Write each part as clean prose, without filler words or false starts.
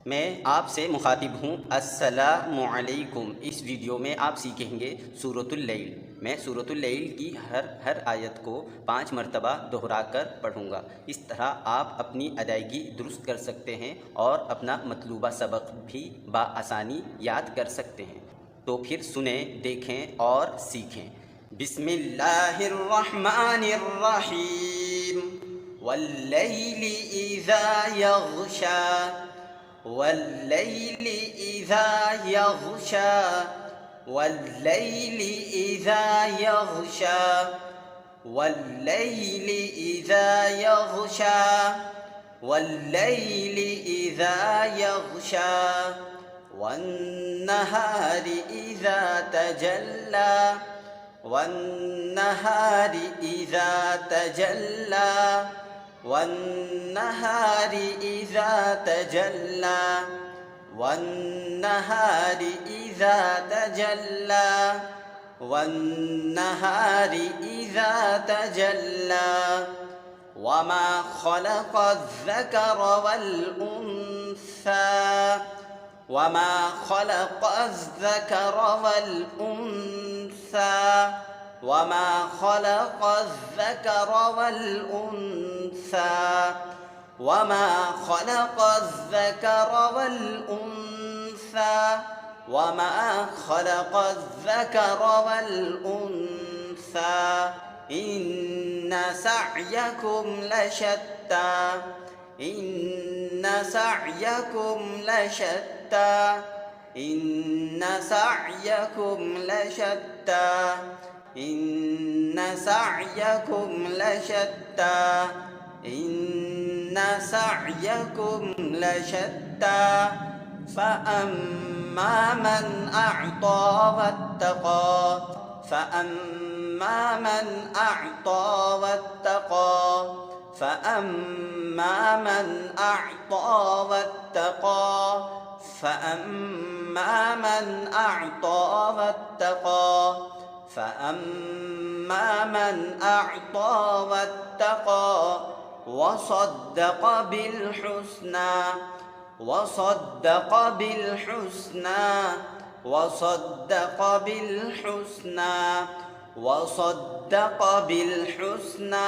मैं आपसे मुखातिब हूँ। अस्सलामु अलैकुम। इस वीडियो में आप सीखेंगे सूरतुल लैल। मैं सूरतुल लैल की हर आयत को 5 मरतबा दोहरा कर पढ़ूँगा। इस तरह आप अपनी अदायगी दुरुस्त कर सकते हैं और अपना मतलूबा सबक भी बआसानी याद कर सकते हैं। तो फिर सुने, देखें और सीखें। बिस्मिल्लाहिर्रहमानिर्रहीम। वल्लैलि इज़ा यग़शा, वल्लैलि इज़ा यग़शा, वल्लैलि इज़ा यग़शा, वल्लैलि इज़ा यग़शा, वल्लैलि इज़ा यग़शा, वन्नहारि इज़ा तजल्ला, वन्नहारि इज़ा तजल्ला, वन्नहारि इज़ा तजल्ला, वन्नहारि इज़ा तजल्ला, वन्नहारि इज़ा तजल्ला, वमा खलक़ज़्ज़कर वल-उन्सा, वमा खलक़ज़्ज़कर वल-उन्सा, वमा खलक़ज़्ज़कर वल-उन्सा, वमा खलक़ज़्ज़कर वल-उन्सा, वमा खलक़ज़्ज़कर वल-उन्सा, इन्न सअयकुम लशत्ता, इन्न सअयकुम लशत्ता, इन्न सअयकुम लशत्ता, इन्न सअयकुम लशत्ता, इन्न सअयकुम लशत्ता, फ़अम्मा मन अअता वत्तक़ा, फ़अम्मा मन अअता वत्तक़ा, फ़अम्मा मन अअता वत्तक़ा, फ़अम्मा मन अअता वत्तक़ा, फ़अम्मा मन अअता वत्तक़ा, वसद्दक़ बिल-हुस्ना, वसद्दक़ बिल-हुस्ना, वसद्दक़ बिल-हुस्ना, वसद्दक़ बिल-हुस्ना,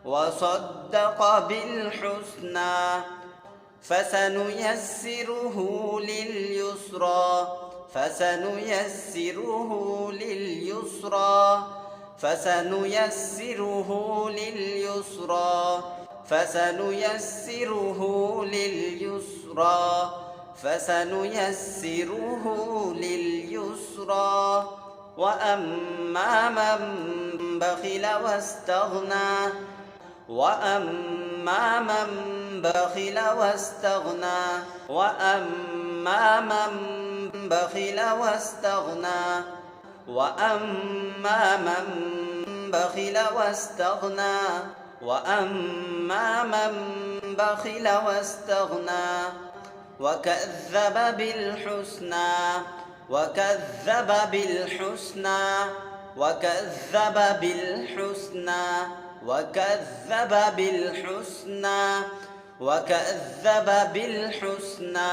वसद्दक़ बिल-हुस्ना, फसनुयस्सिरुहु लिल-युस्रा, फसनुयस्सिरुहु लिल-युस्रा, फसनुयस्सिरुहु लिल-युस्रा, फसनुयस्सिरुहु लिल-युस्रा, फसनुयस्सिरुहु लिल-युस्रा, वअम्मा मन बख़िल वस्तग़ना, वअम्मा मन बख़िल वस्तग़ना, वअम्मा मन बख़िल वस्तग़ना, वअम्मा मन बख़िल वस्तग़ना, वअम्मा मन बख़िल वस्तग़ना, वकज़्ज़ब बिल-हुस्ना, वकज़्ज़ब बिल-हुस्ना, वकज़्ज़ब बिल-हुस्ना, वकज़्ज़ब बिल-हुस्ना, वकज़्ज़ब बिल-हुस्ना,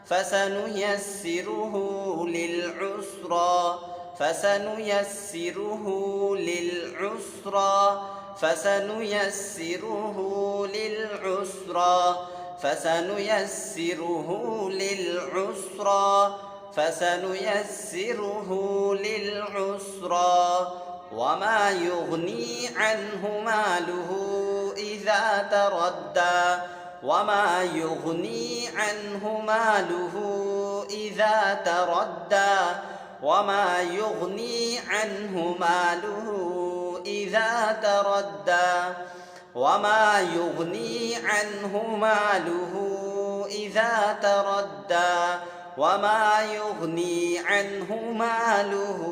फसनुयस्सिरुहु लिल-उस्रा, फसनुयस्सिरुहु लिल-उस्रा, फसनुयस्सिरुहु लिल-उस्रा, फसनुयस्सिरुहु लिल-उस्रा, फसनुयस्सिरुहु लिल-उस्रा, वमा युग़नी अन्हु मालुहु इज़ा तरद्दा, वमा युग़नी अन्हु मालुहु इज़ा तरद्दा, वमा युग़नी अन्हु मालुहु इज़ा तरद्दा, वमा युग़नी अन्हु मालुहु इज़ा तरद्दा, वमा युग़नी अन्हु मालुहु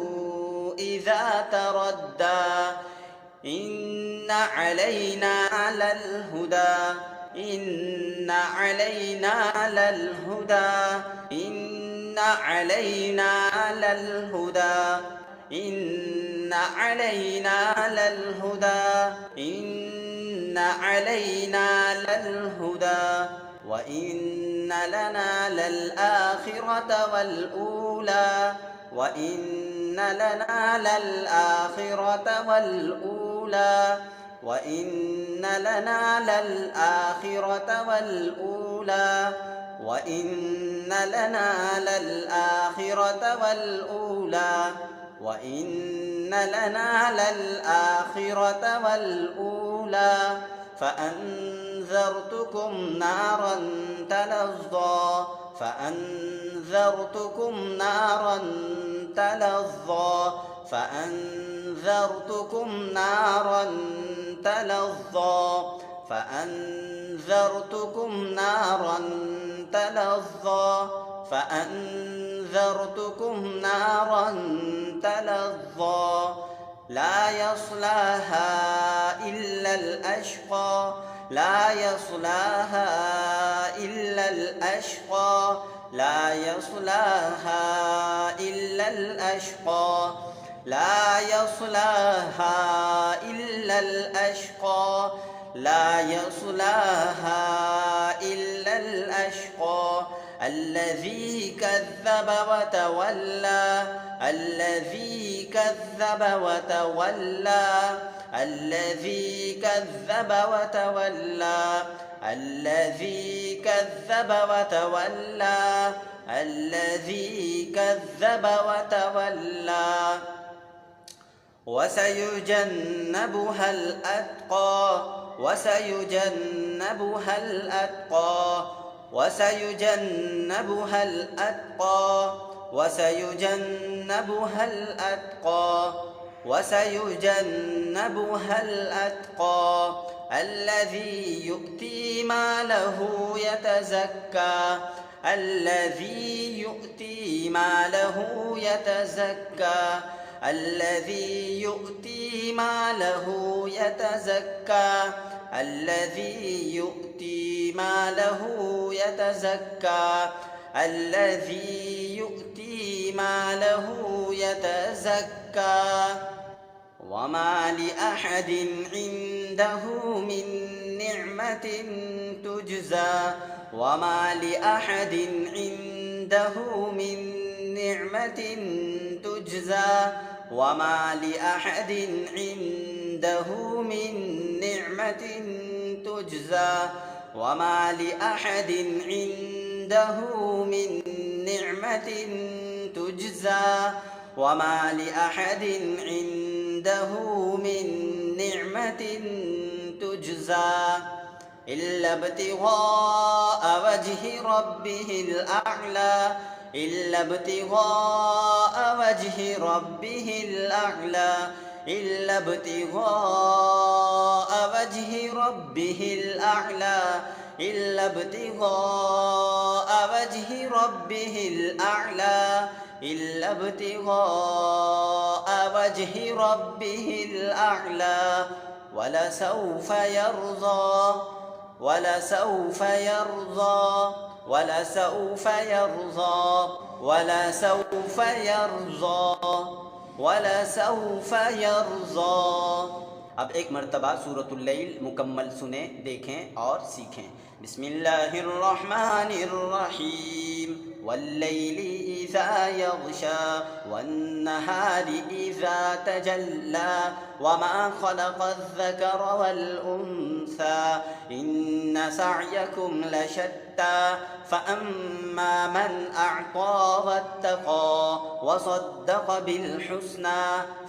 इज़ा तरद्दा, इन्न अलैना लल-हुदा, इन्न अलैना लल-हुदा, इन्न अलैना लल-हुदा, इन्न अलैना लल-हुदा, इन्न अलैना लल-हुदा, وإن لنا للآخرة والأولى وإن لنا للآخرة والأولى وإن لنا للآخرة والأولى وإن لنا للآخرة والأولى وإن لنا للآخرة والأولى فأنذرتكم نارا تلظى فأنذرتكم نارا تلظى فأنذرتكم نارا تلظى فأنذرتكم نارا تلظى فأنذرتكم نارا تلظى لا يصلاها إلا الأشقى لا يصلاها إلا الأشقى لا يصلاها إلا الأشقى لا يصلاها إلا الأشقى لا يصلاها إلا الأشقى الذي كذب وتولى الذي كذب وتولى الذي كذب وتولى الذي كذب وتولى الذي كذب وتولى وسيجنبها الأتقى وسيجنبها الأتقى وسيجنبها الأتقى وسيجنبها الأتقى وسيجنبها الأتقى الذي يؤتي ماله يتزكى الذي يؤتي ماله يتزكى الذي يؤتي ماله يتزكى الذي يؤتي ماله يتزكى الذي يؤتي ماله يتزكى وما لأحد عنده من نعمة تجزى وما لأحد عنده من نعمة تجزى وما لأحد عنده من نعمة تجزى وما لأحد عنده من نعمة تجزى وما لأحد عنده من نعمة تجزى إلا ابتغاء وجه ربه الأعلى إلا ابتغاء وجه ربه الأعلى إلا ابتغاء وجه ربه الأعلى إلا ابتغاء وجه ربه الأعلى إلا ابتغاء وجه ربه الأعلى ولسوف يرضى ولسوف يرضى ولسوف يرضى ولسوف يرضى ولسوف يرضى। अब एक मर्तबा सूरतुल लैल मुकम्मल सुने, देखें और सीखें। बिस्मिल्लाहिर्रहमानिर्रहीम वल्लैलि इज़ा यग़शा वन्नहारि इज़ा तजल्ला वमा खलक़ज़्ज़करा वल उन्सा इन्न सअयकुम लशत्ता फ़अम्मा मन अअता वत्तक़ा वसद्दक़ बिलहुस्ना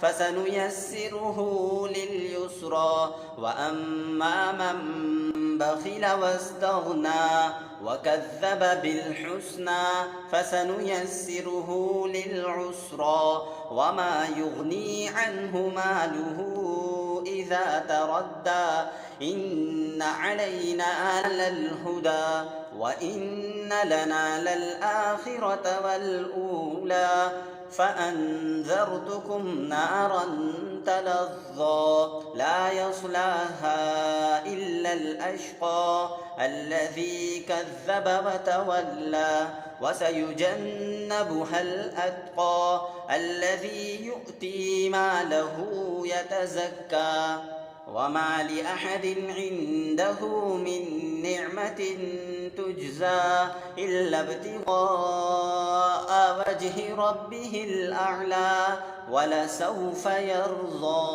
फ़सनुयस्सिरुहु लिलयुस्रा वअम्मा मन बख़िल वस्तग़ना वकज़्ज़ब बिलहुस्ना फ़सनुयस्सिरुहु लिलउस्रा वमा युग़नी अन्हु मालुहु इज़ा तरद्दा इन्न अलैना ललहुदा वइन्न लना ललआखिरत वलऊला फ़अन्ज़रतुकुम नारन तलज़्ज़ा ला यस्लाहा इल्लल अश्क़ा الذي كذب وتولى وسيجنبها الأتقى الذي يؤتي ماله يتزكى वमा लिअहदिन इंदहु मिन निअमतिन तुजज़ा इल्ला इब्तिग़ाअ वजहि रब्बिहिल अअला वलसौफ यर्ज़ा।